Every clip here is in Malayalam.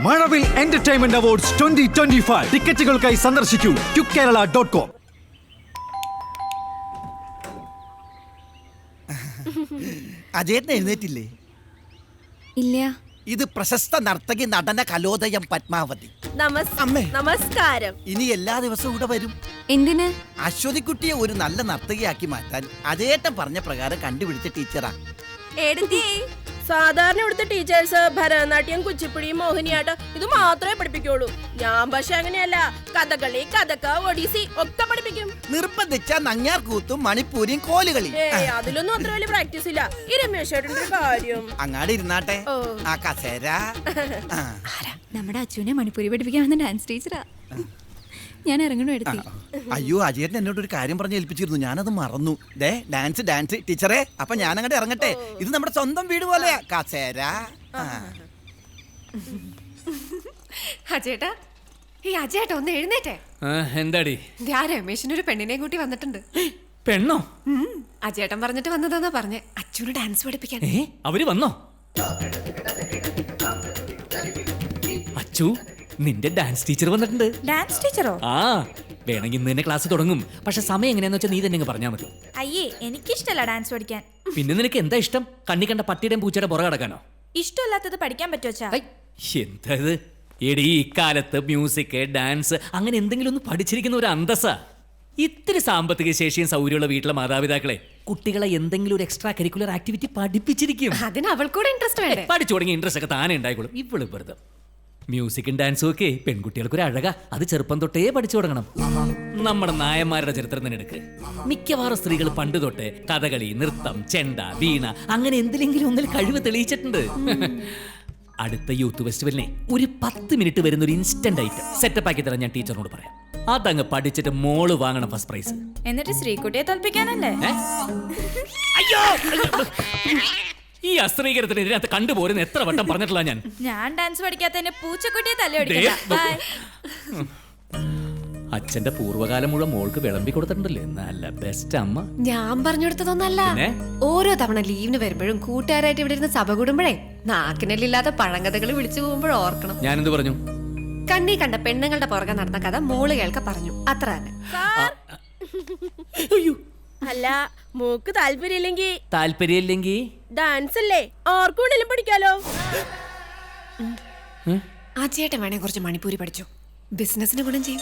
മഴവിൽ എന്റർടൈൻമെന്റ് അവാർഡ്സ് 2025 ടിക്കറ്റുകൾക്കായി സന്ദർശിക്കൂ QKerala.com. അജയൻ എഴുന്നേറ്റില്ലേ? ഇല്ല. ഇത് പ്രശസ്ത നർത്തകി നടന കലോദയം പത്മാവതി. നമസ്കാരം. ഇനി എല്ലാ ദിവസവും ഇവിടെ വരും. എന്തിന്? അശ്വതിക്കുട്ടിയെ ഒരു നല്ല നർത്തകിയാക്കി മാറ്റാൻ അജയേട്ടൻ പറഞ്ഞ പ്രകാരം കണ്ടുപിടിച്ച ടീച്ചറാ. സാധാരണ ഇവിടുത്തെ ടീച്ചേഴ്സ് ഭരതനാട്യം, കുച്ചിപ്പുടി, മോഹിനിയാട്ടം ഇത് മാത്രമേ പഠിപ്പിക്കുള്ളൂ. ഞാൻ പക്ഷെ അങ്ങനെയല്ല. കഥകളി, കഥക, ഒഡീസി ഒക്കെ പഠിപ്പിക്കും. നിർബന്ധിച്ച നങ്ങ്യാർ കൂത്തും മണിപ്പൂരിയും കോലുകളി. അതിലൊന്നും അത്ര വലിയ പ്രാക്ടീസ് ഇല്ല. ഈ രമേശേട്ടന്റെ കാര്യം അങ്ങാടി ഇരുന്നാട്ടെ. ആ കസേര നമ്മുടെ അച്ഛനെ മണിപ്പൂരി പഠിപ്പിക്കാൻ വന്ന ഡാൻസ് ടീച്ചറാ. ഞാൻ ഇറങ്ങണു എടുത്തി. അയ്യോ, അജയേട്ടൻ എന്നോട് ഒരു കാര്യം പറഞ്ഞ് ഏൽപ്പിച്ചിരുന്നു, ഞാനത് മറന്നു. ഡാൻസ് ടീച്ചറെ. അപ്പൊ ഞാൻ അങ്ങോട്ട് ഇറങ്ങട്ടെ. ഇത് നമ്മുടെ സ്വന്തം വീട് പോലെയാ. കസേര. അജേട്ടാ, ഈ അജേട്ടാ ഒന്ന് എഴുന്നേറ്റേ. എന്താടി? ഞാൻ രമേശിനൊരു പെണ്ണിനെ കൂട്ടി വന്നിട്ടുണ്ട്. പെണ്ണോ? അജേട്ടൻ പറഞ്ഞിട്ട് വന്നതാന്നാ പറഞ്ഞേ, അച്ഛന് ഡാൻസ് പഠിപ്പിക്കാൻ. അവര് വന്നോ? അച്ചു, നിന്റെ ഡാൻസ് ടീച്ചർ വന്നിട്ടുണ്ട്. ഡാൻസ് ടീച്ചറോ? ആ, വേണമെങ്കിൽ ഇന്ന് തന്നെ ക്ലാസ് തുടങ്ങും. പക്ഷെ സമയം എങ്ങനെയാന്ന് വെച്ചാൽ നീ തന്നെ പറഞ്ഞാൽ മതി. അയ്യേ, എനിക്കിഷ്ടല്ല ഡാൻസ് പഠിക്കാൻ. പിന്നെ നിനക്ക് എന്താ ഇഷ്ടം? കണ്ണി കണ്ട പട്ടിയുടെയും പൂച്ചയുടെ പുറകെ കിടക്കാനോ? ഇഷ്ടമല്ലാത്തത് പഠിക്കാൻ പറ്റുവച്ചാ? എന്താ ഇത്? എടി, ഇക്കാലത്ത് മ്യൂസിക്, ഡാൻസ് അങ്ങനെ എന്തെങ്കിലും ഒന്ന് പഠിച്ചിരിക്കുന്ന ഒരു അന്തസ്സാ. ഇത്തിരി സാമ്പത്തിക ശേഷിയും സൗകര്യമുള്ള വീട്ടിലെ മാതാപിതാക്കളെ കുട്ടികളെ എന്തെങ്കിലും ഒരു എക്സ്ട്രാ കരിക്കുലർ ആക്ടിവിറ്റി പഠിപ്പിച്ചിരിക്കും. അതിന് അവൾക്കൂടെ ഇൻട്രസ്റ്റ് വേണ്ടേ? പഠിച്ചു തുടങ്ങിയ ഇൻട്രസ്റ്റ് ഒക്കെ താനേ ഉണ്ടായിക്കോളും. ഇവള് വെറുതെ മ്യൂസിക്കും ഡാൻസും ഒക്കെ പെൺകുട്ടികൾക്ക് ഒരു അഴക. അത് ചെറുപ്പം തൊട്ടേ പഠിച്ചു തുടങ്ങണം. നമ്മുടെ നായന്മാരുടെ ചരിത്രം തന്നെ എടുക്ക്. മിക്കവാറും സ്ത്രീകൾ പണ്ട് തൊട്ടേ കഥകളി, നൃത്തം, ചെണ്ട, വീണ അങ്ങനെ എന്തിലെങ്കിലും ഒന്നിൽ കഴിവ് തെളിയിച്ചിട്ടുണ്ട്. അടുത്ത യൂത്ത് ഫെസ്റ്റിവലിനെ ഒരു 10 മിനിറ്റ് വരുന്ന ഒരു ഇൻസ്റ്റന്റ് ഐറ്റം സെറ്റപ്പ് ആക്കി തരാൻ ഞാൻ ടീച്ചറിനോട് പറയാം. അതങ്ങ് പഠിച്ചിട്ട് മോള് വാങ്ങണം ഫസ്റ്റ് പ്രൈസ്. എന്നിട്ട് ശ്രീകുട്ടിയെ തോൽപ്പിക്കാനല്ലേ? അയ്യോ, ഈ അസ്ത്രീകരത്തിന് ഇതിനകത്ത് കണ്ടുപോരുന്ന എത്ര വട്ടം പറഞ്ഞിട്ടില്ല ഞാൻ. ഞാൻ ഡാൻസ് പഠിക്കാത്തതിന് പൂച്ചക്കുട്ടിയെ തല്ലിയൊടിക്കില്ല. അച്ഛന്റെ പൂർവ്വകാലം മുഴുവൻ മോൾക്ക് വിളമ്പി കൊടുത്തിട്ടുണ്ടല്ലേ? നല്ല ബെസ്റ്റ് അമ്മ. ഞാൻ പറഞ്ഞു കൊടുത്തതൊന്നല്ല. ഓരോ തവണ ലീവിന് വരുമ്പോഴും കൂട്ടുകാരായിട്ട് ഇവിടെ ഇരുന്ന് സഭ കൂടുമ്പോഴേ നാക്കിനെല്ലില്ലാത്ത പഴങ്കഥകൾ വിളിച്ചു പോകുമ്പോഴും ഓർക്കണം. ഞാനെന്ത് പറഞ്ഞു? കണ്ണി കണ്ട പെണ്ണുങ്ങളുടെ പുറകെ നടന്ന കഥ മോള് കേൾക്ക പറഞ്ഞു, അത്ര തന്നെ. അല്ല, മോക്ക് താല്പര്യമില്ലെങ്കിൽ ഡാൻസ് അല്ലേ, ആർക്കും പഠിക്കാലോ. ആ ചേട്ടൻ വേണേ കുറച്ച് മണിപ്പൂരി പഠിച്ചു, ബിസിനസിന് ഗുണം ചെയ്യും.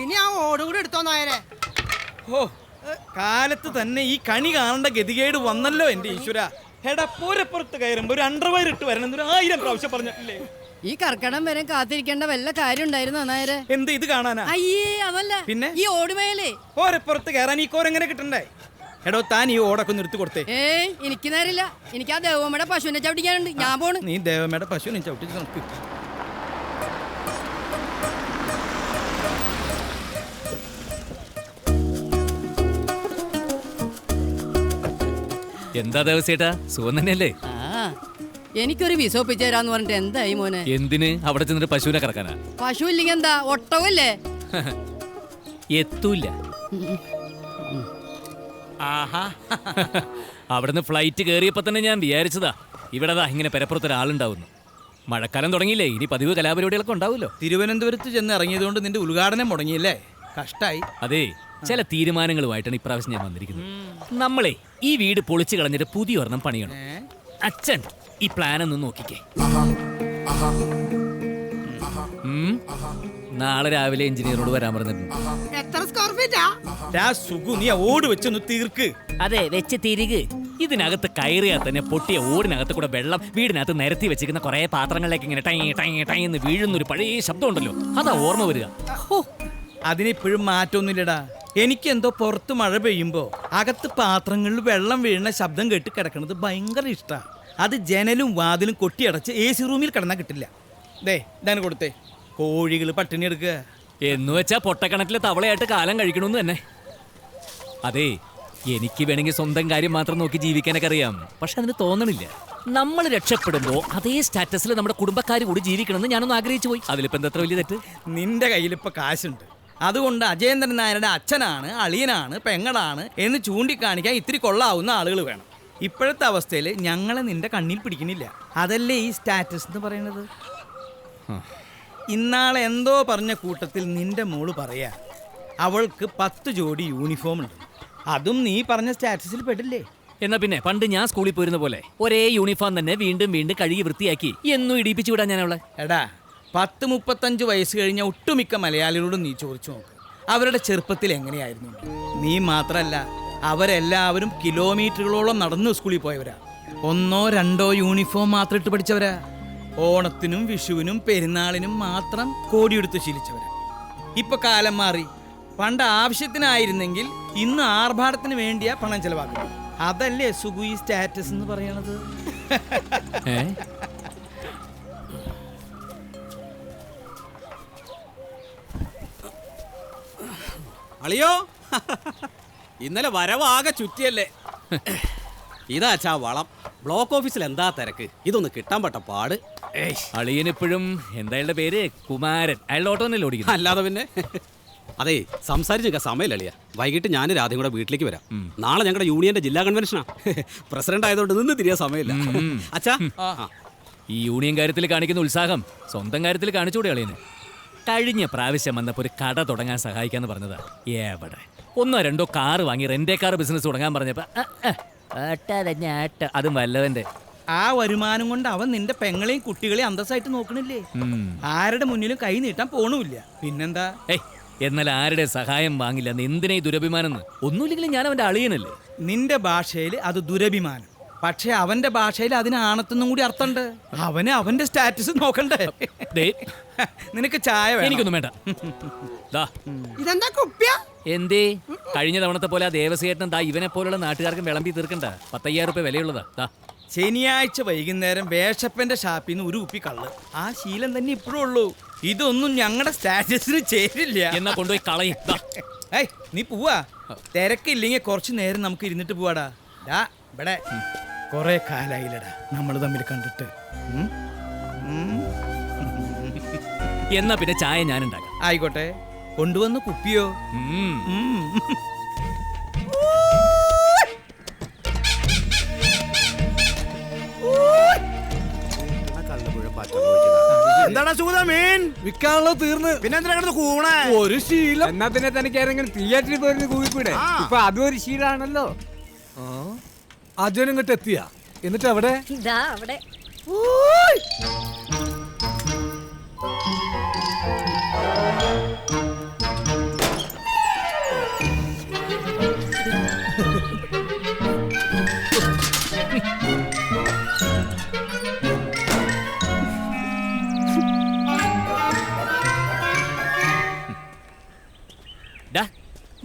ഇനി ആ ഓടുകൂടി എടുത്തോ നായരെ. ഓ, കാലത്ത് തന്നെ ഈ കണി കാണേണ്ട ഗതികേട് വന്നല്ലോ എന്റെ ഈശ്വര. പോരപ്പുറത്ത് കയറുമ്പോ ഒരു അണ്ടർവയർ ഇട്ട് വരണം 1000 പ്രാവശ്യം പറഞ്ഞിട്ടില്ലേ? ഈ കർക്കടം വരെ കാത്തിരിക്കേണ്ട വല്ല കാര്യം ഉണ്ടായിരുന്നു നായരെ? എന്ത് ഇത് കാണാനാ? അയ്യേ, അതല്ല, പിന്നെ ഈ ഓടുമേലേ പോരപ്പുറത്ത് കയറാൻ ഈ കോരെങ്ങനെ കിട്ടണ്ടേ? എടോ, താൻ ഈ ഓടൊക്കെ നിർത്തി കൊടുത്തേ. എനിക്ക് നേരില്ല. എനിക്ക് ആ ദേവമ്മയുടെ പശുവിനെ ചവിട്ടിക്കാനുണ്ട്. ഞാൻ പോണ്. നീ ദേവമ്മയുടെ പശുവിനെ ചവിട്ടിച്ച് നോക്ക്. എന്താ ദിവസേട്ടാ, സുഖം തന്നെയല്ലേ? എനിക്കൊരു വിസ ഒപ്പിച്ചു തരാന്ന് പറഞ്ഞിട്ട് എന്തായി മോനെ? എന്തിന്? അവിടെ ചെന്നിട്ട് പശുവിനെ കറക്കാനാ? പശു ഇല്ലെങ്കിൽ എന്താ, ഒട്ടകല്ലേ? എത്തൂല്ല. അവിടുന്ന് ഫ്ലൈറ്റ് കയറിയപ്പോ തന്നെ ഞാൻ വിചാരിച്ചതാ ഇവിടെതാ ഇങ്ങനെ പെരപ്പുറത്ത് ഒരാളുണ്ടാവുന്നു. മഴക്കാലം തുടങ്ങിയില്ലേ, ഇനി പതിവ് കലാപരിപാടികളൊക്കെ ഉണ്ടാവുമല്ലോ. തിരുവനന്തപുരത്ത് ചെന്ന് ഇറങ്ങിയതുകൊണ്ട് നിന്റെ ഉദ്ഘാടനം മുടങ്ങിയല്ലേ? കഷ്ടായി. അതെ, ചില തീരുമാനങ്ങളുമായിട്ടാണ് ഇപ്രാവശ്യം ഞാൻ വന്നിരിക്കുന്നത്. നമ്മളെ ഈ വീട് പൊളിച്ചു കളഞ്ഞിട്ട് പുതിയ ഒരെണ്ണം പണിയണം. അച്ഛൻ ഈ പ്ലാൻ ഒന്ന് നോക്കിക്കേ. നാളെ രാവിലെ എഞ്ചിനീയറോട് വരാൻ പറഞ്ഞിട്ടുണ്ട്. എത്ര സ്ക്വയർ ഫീറ്റാ? നീ ഓട് വെച്ചൊന്ന് തീർക്ക്. അതെ, വെച്ച് തിരികെ. ഇതിനകത്ത് കയറിയാൽ തന്നെ പൊട്ടിയ ഓടിനകത്ത് കൂടെ വെള്ളം വീടിനകത്ത് നിരത്തി വെച്ചിരിക്കുന്ന കുറെ പാത്രങ്ങളിലേക്ക് ഇങ്ങനെ ടൈ ടൈ ടൈ എന്ന് വീഴുന്നൊരു പഴയ ശബ്ദം ഉണ്ടല്ലോ, അതാ ഓർമ്മ വരിക. അതിനിപ്പോഴും മാറ്റമൊന്നുമില്ലടാ. എനിക്കെന്തോ പുറത്ത് മഴ പെയ്യുമ്പോ അകത്ത് പാത്രങ്ങളിൽ വെള്ളം വീഴുന്ന ശബ്ദം കേട്ട് കിടക്കണത് ഭയങ്കര ഇഷ്ടമാണ്. അത് ജനലും വാതിലും കൊട്ടിയടച്ച് AC റൂമിൽ കിടന്നാൽ കിട്ടില്ല. ഇതാണ് കൊടുത്തേ. കോഴികൾ പട്ടിണി എടുക്കുക എന്ന് വെച്ചാ പൊട്ടക്കണക്കിലെ തവളയായിട്ട് കാലം കഴിക്കണമെന്ന് തന്നെ. അതെ, എനിക്ക് വേണമെങ്കിൽ സ്വന്തം കാര്യം മാത്രം നോക്കി ജീവിക്കാനൊക്കെ അറിയാം. പക്ഷെ അതിന് തോന്നണില്ല. നമ്മൾ രക്ഷപ്പെടുമ്പോ അതേ സ്റ്റാറ്റസിൽ നമ്മുടെ കുടുംബക്കാർ കൂടി ജീവിക്കണമെന്ന് ഞാനൊന്ന് ആഗ്രഹിച്ചു പോയി. അതിലിപ്പോ എന്താ വലിയ തെറ്റ്? നിന്റെ കയ്യിലിപ്പോ കാശുണ്ട്, അതുകൊണ്ട് അജയേന്ദ്രൻ നായരുടെ അച്ഛനാണ്, അളിയനാണ്, പെങ്ങളാണ് എന്ന് ചൂണ്ടിക്കാണിക്കാൻ ഇത്തിരി കൊള്ളാവുന്ന ആളുകൾ വേണം. ഇപ്പോഴത്തെ അവസ്ഥയിൽ ഞങ്ങളെ നിന്റെ കണ്ണിൽ പിടിക്കണില്ല. അതല്ലേ ഈ സ്റ്റാറ്റസ് എന്ന് പറയുന്നത്. ഇന്നാളെ എന്തോ പറഞ്ഞ കൂട്ടത്തിൽ നിന്റെ മോള് പറയാ അവൾക്ക് 10 ജോഡി യൂണിഫോം ഉണ്ട്. അതും നീ പറഞ്ഞ സ്റ്റാറ്റസിൽ പെടില്ലേ? എന്നാ പിന്നെ പണ്ട് ഞാൻ സ്കൂളിൽ പോയിരുന്ന പോലെ ഒരേ യൂണിഫോം തന്നെ വീണ്ടും വീണ്ടും കഴുകി വൃത്തിയാക്കി എന്നും ഇടിപ്പിച്ചു വിടാൻ ഞാൻ അവളെ. എടാ 10-35 വയസ്സ് കഴിഞ്ഞ ഒട്ടുമിക്ക മലയാളികളോടും നീ ചോദിച്ചു നോക്ക്, അവരുടെ ചെറുപ്പത്തിൽ എങ്ങനെയായിരുന്നു. നീ മാത്രല്ല, അവരെല്ലാവരും കിലോമീറ്ററുകളോളം നടന്നു സ്കൂളിൽ പോയവരാ. 1-2 യൂണിഫോം മാത്രം ഇട്ട് പഠിച്ചവരാ. ഓണത്തിനും വിഷുവിനും പെരുന്നാളിനും മാത്രം കോടിയെടുത്ത് ശീലിച്ചവരാ. ഇപ്പൊ കാലം മാറി. പണ്ട് ആവശ്യത്തിനായിരുന്നെങ്കിൽ ഇന്ന് ആർഭാടത്തിന് വേണ്ടിയാ പണം ചെലവാക്കുന്നത്. അതല്ലേ സുഖു ഈ സ്റ്റാറ്റസ് എന്ന് പറയണത്. അളിയോ, ഇന്നലെ വരവാകെ ചുറ്റിയല്ലേ. ഇതാച്ചാ വളം. ബ്ലോക്ക് ഓഫീസിൽ എന്താ തിരക്ക്, ഇതൊന്ന് കിട്ടാൻ പെട്ട പാട്. അളിയനിപ്പോഴും എന്തായാലും പേര് കുമാരൻ, അയാളുടെ ഓട്ടോ തന്നെ ഓടിക്കുന്നു. അല്ലാതെ പിന്നെ. അതെ, സംസാരിച്ച് സമയമില്ല അളിയ. വൈകിട്ട് ഞാൻ രാധയും കൂടെ വീട്ടിലേക്ക് വരാം. നാളെ ഞങ്ങളുടെ യൂണിയന്റെ ജില്ലാ കൺവെൻഷനാ. പ്രസിഡന്റ് ആയതുകൊണ്ട് നിന്ന് തിരിയാൻ സമയമില്ല. അച്ഛാ, ഈ യൂണിയൻ കാര്യത്തിൽ കാണിക്കുന്ന ഉത്സാഹം സ്വന്തം കാര്യത്തിൽ കാണിച്ചുകൂടെ അളിയന്? കഴിഞ്ഞ പ്രാവശ്യം വന്നപ്പോൾ ഒരു കട തുടങ്ങാൻ സഹായിക്കാന്ന് പറഞ്ഞതാ. എവിടെ 1-2 കാറ് വാങ്ങി റെന്റേ കാർ ബിസിനസ് തുടങ്ങാൻ പറഞ്ഞപ്പോ അതും വല്ലവന്റെ. ആ വരുമാനം കൊണ്ട് അവൻ നിന്റെ പെങ്ങളെയും കുട്ടികളെയും അന്തസ്സായിട്ട് നോക്കണില്ലേ. ആരുടെ മുന്നിലും കൈ നീട്ടാൻ പോണുമില്ല. പിന്നെന്താ? എന്നാൽ ആരുടെ സഹായം വാങ്ങില്ല എന്ന് എന്തിനാ ഈ ദുരഭിമാനം? ഒന്നുമില്ലെങ്കിലും ഞാൻ അവന്റെ അളിയനല്ലേ. നിന്റെ ഭാഷയിൽ അത് ദുരഭിമാനം, പക്ഷെ അവന്റെ ഭാഷയിൽ അതിന് ആണത്തൊന്നും കൂടി അർത്ഥമുണ്ട്. അവന് അവന്റെ സ്റ്റാറ്റസ് നോക്കണ്ടേ? നിനക്ക് ചായ വേണോ? എനിക്കൊന്നും വേണ്ട. ഇതെന്താ കുപ്പിയ? എന്തേ കഴിഞ്ഞ തവണത്തെ പോലെ ആ ദേവസ്വേട്ടൻ ഇവനെ പോലുള്ള നാട്ടുകാർക്കും വിളമ്പി തീർക്കണ്ട. 10,000 രൂപ വിലയുള്ളതാ. ശനിയാഴ്ച വൈകുന്നേരം വേഷപ്പന്റെ ഷാപ്പിൽ നിന്ന് ഒരു കുപ്പി കള്ള്. ആ ശീലം തന്നെ ഇപ്പോഴും ഉള്ളൂ. ഇതൊന്നും ഞങ്ങളുടെ സ്റ്റാറ്റസിന് ചേരില്ല. എന്നാ കൊണ്ടുപോയി കളയും. ഏയ്, നീ പോവാ. തിരക്കില്ലെങ്കിൽ കുറച്ചു നേരം നമുക്ക് ഇരുന്നിട്ട് പോവാടാ. ഇവിടെ കൊറേ കാലായില്ലടാ നമ്മൾ തമ്മിൽ കണ്ടിട്ട്. എന്നാ പിന്നെ ചായ ഞാൻ ഉണ്ടാക്കാം. ആയിക്കോട്ടെ, കൊണ്ടുവന്ന കുപ്പിയോ? എന്താടാ സുഗത, മീൻ വിൽക്കാനുള്ളത് തീർന്ന് പിന്നെ എന്തിനാ കൂണ? ഒരു ശീലം. എന്നാ പിന്നെ തനിക്ക് ആരെങ്കിലും തിയേറ്ററിൽ പോയിരുന്നു കൂവിക്കൂടെ? ഇപ്പൊ അതും ഒരു ശീലാണല്ലോ. അജയനും ഇങ്ങോട്ട് എത്തിയ എന്നിട്ട് അവിടെ ഇതാ അവിടെ.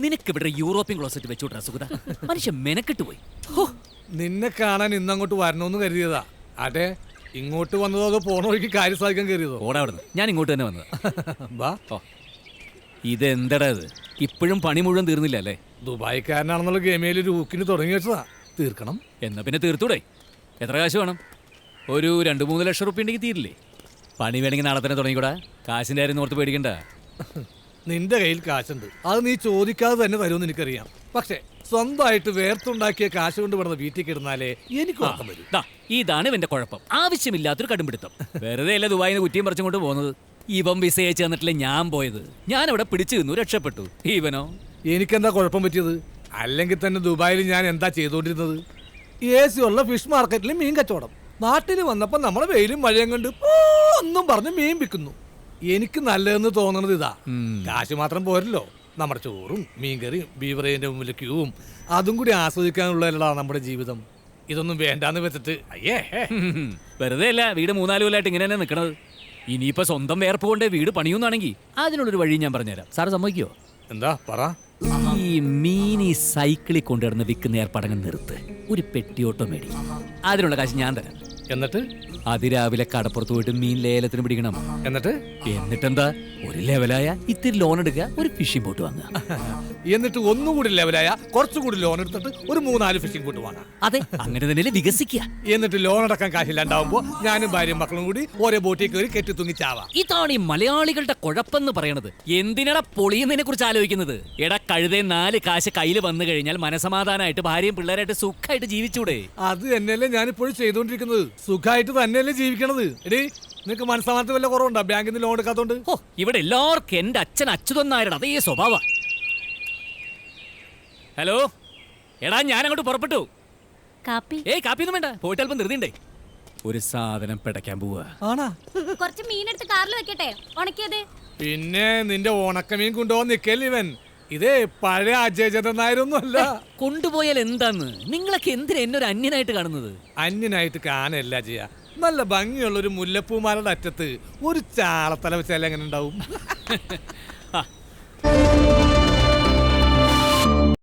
നിനക്ക് ഇവിടെ യൂറോപ്യൻ ക്ലോസറ്റ് വെച്ചോട്ടാ സുഗത. മനുഷ്യൻ മെനക്കെട്ട് പോയി. നിന്നെ കാണാൻ ഇന്നങ്ങോട്ട് വരണമെന്ന് കരുതിയതാ. ആട്ടെ, ഇങ്ങോട്ട് വന്നതോ അതോ പോണ വഴിക്ക് കാര്യം സാധിക്കാൻ കയറിയതോ? ഓടാ അവിടുന്ന്. ഞാൻ ഇങ്ങോട്ട് തന്നെ വന്നത്. ഇതെന്തടാ ഇത്? ഇപ്പോഴും പണി മുഴുവൻ തീർന്നില്ല അല്ലേ? ദുബായിക്കാരനാണെന്നുള്ള ഗെയിമേൽ ഒരു ഊക്കിന് തുടങ്ങി വെച്ചതാ. തീർക്കണം. എന്നാ പിന്നെ തീർത്തൂടെ? എത്ര കാശ് വേണം? ഒരു 2-3 ലക്ഷം റുപ്യ ഉണ്ടെങ്കിൽ തീരില്ലേ? പണി വേണമെങ്കിൽ നാളെ തന്നെ തുടങ്ങിക്കൂടാ. കാശിന്റെ കാര്യം ഓർത്ത് പേടിക്കണ്ട. നിന്റെ കയ്യിൽ കാശുണ്ട്, അത് നീ ചോദിക്കാതെ തന്നെ തരുമെന്ന് എനിക്കറിയാം. പക്ഷേ സ്വന്തമായിട്ട് വേർത്തുണ്ടാക്കിയ കാശ് കൊണ്ട് കിടന്ന വീട്ടിൽ കിടന്നാലേ എനിക്ക് ഓർമ്മ വരും. ഇതാണ് ഇവന്റെ കുഴപ്പം. ആവശ്യമില്ലാത്തൊരു കടുംപിടുത്തം. വെറുതെ അല്ല ദുബായിന്ന് കുറ്റിയും പറിച്ചും കൊണ്ട് പോകുന്നത്. ഇവൻ വിസ അയച്ചു തന്നിട്ടില്ല ഞാൻ പോയത്. ഞാൻ അവിടെ പിടിച്ചു നിന്നു, രക്ഷപ്പെട്ടു. ഇവനോ? എനിക്കെന്താ കുഴപ്പം പറ്റിയത്? അല്ലെങ്കിൽ തന്നെ ദുബായിൽ ഞാൻ എന്താ ചെയ്തോണ്ടിരുന്നത്? AC ഉള്ള ഫിഷ് മാർക്കറ്റിൽ മീൻ കച്ചവടം. നാട്ടിൽ വന്നപ്പോ നമ്മളെ വെയിലും മഴയും കണ്ട് ഒന്നും പറഞ്ഞ് മീൻ വിൽക്കുന്നു. എനിക്ക് നല്ലതെന്ന് തോന്നണത് ഇതാ. കാശ് മാത്രം പോരല്ലോ, നമ്മുടെ ചോറും മീൻകറിയും ബീവറേജിന്റെ മുമ്പിൽ ക്യൂവും അതും കൂടി ആസ്വദിക്കാനുള്ളതല്ലടാ നമ്മുടെ ജീവിതം. ഇതൊന്നും വേണ്ടാന്ന് വെച്ചിട്ട് അയ്യേ. വെറുതെ അല്ല വീട് 4 കൊല്ലമായിട്ട് ഇങ്ങനെ തന്നെ നിൽക്കണത്. ഇനിയിപ്പോ സ്വന്തം വേർപ്പ് കൊണ്ട് വീട് പണിയുന്നാണെങ്കിൽ അതിനുള്ളൊരു വഴി ഞാൻ പറഞ്ഞുതരാം. സാറ് സമ്മതിക്കോ? എന്താ പറ. ഈ മീനി സൈക്കിളിൽ കൊണ്ടുവരുന്ന വിൽക്കുന്ന ഏർപ്പാടങ്ങൾ നിർത്ത്. ഒരു പെട്ടിയോട്ടോ മേടി. അതിനുള്ള കാശ് ഞാൻ തരാം. എന്നിട്ട് അതിരാവിലെ കടപ്പുറത്ത് പോയിട്ട് മീൻ ലേലത്തിന് പിടിക്കണം. എന്നിട്ടെന്താ ഒരു ലെവലായ ഇത്തിരി ലോൺ എടുക്കുക, ഒരു ഫിഷിംഗ് ബോട്ട് വാങ്ങുക. എന്നിട്ട് ഒന്നുകൂടി ലെവലായ കുറച്ചുകൂടി ലോൺ എടുത്തിട്ട് ഒരു 3-4 ഫിഷിംഗ് ബോട്ട് വാങ്ങാം. അതെ, അങ്ങനെ തന്നെ വികസിക്കുക. എന്നിട്ട് ലോൺ അടക്കാൻ കാശില്ലാണ്ടാവുമ്പോ ഞാനും ഭാര്യയും മക്കളും കൂടി ഒരേ ബോട്ടിൽ കയറി കെട്ടി തൂങ്ങി ചാവാം. ഇതാണ് ഈ മലയാളികളുടെ കുഴപ്പമെന്ന് പറയണത്. എന്തിനാടാ പൊളിയുന്നതിനെ കുറിച്ച് ആലോചിക്കുന്നത്? എടാ കഴുതേ 4 കാശ് കയ്യിൽ വന്നു കഴിഞ്ഞാൽ മനസമാധാനമായിട്ട് ഭാര്യയും പിള്ളേരായിട്ട് സുഖമായിട്ട് ജീവിച്ചൂടെ? അത് തന്നെയല്ലേ ഞാനിപ്പോഴും ചെയ്തോണ്ടിരിക്കുന്നത്. സുഖമായിട്ട് തന്നെയല്ലേ ജീവിക്കണത്. എടീ, നിനക്ക് മനസ്സമാനത്ത് വല്ല കുറവുണ്ടോ ബാങ്കിൽ നിന്ന് ലോൺ എടുക്കാത്തോണ്ട്? ഇവിടെ എല്ലാവർക്കും എന്റെ അച്ഛൻ അച്യുതനായരുടെ അതേ സ്വഭാവ. ഹലോ, എടാ ഞാൻ അങ്ങോട്ട് പുറപ്പെട്ടു. കാപ്പി കാപ്പിയൊന്നും വേണ്ട, പോയിട്ട് അല്പം ധൃതിണ്ടേ. ഒരു സാധനം പിടയ്ക്കാൻ പോവാ. ആണാ? കുറച്ച് മീനെടുത്ത് കാറിൽ വെക്കട്ടെ, ഉണക്കിയത്. പിന്നെ നിന്റെ ഉണക്കമീൻ കൊണ്ടുപോകാൻ നിക്കല്ലേ ഇവൻ. ഇതേ പഴയ അജയചന്ദ്രനായൊന്നും അല്ല. കൊണ്ടുപോയാൽ എന്താന്ന്? നിങ്ങളൊക്കെ എന്തിനാ എന്നൊരു അന്യനായിട്ട് കാണുന്നത്? അന്യനായിട്ട് കാണല്ല ചെയ്യാ. നല്ല ഭംഗിയുള്ള ഒരു മുല്ലപ്പൂമാലയുടെ അറ്റത്ത് ഒരു ചാളത്തല വെച്ചാൽ എങ്ങനെ ഉണ്ടാവും?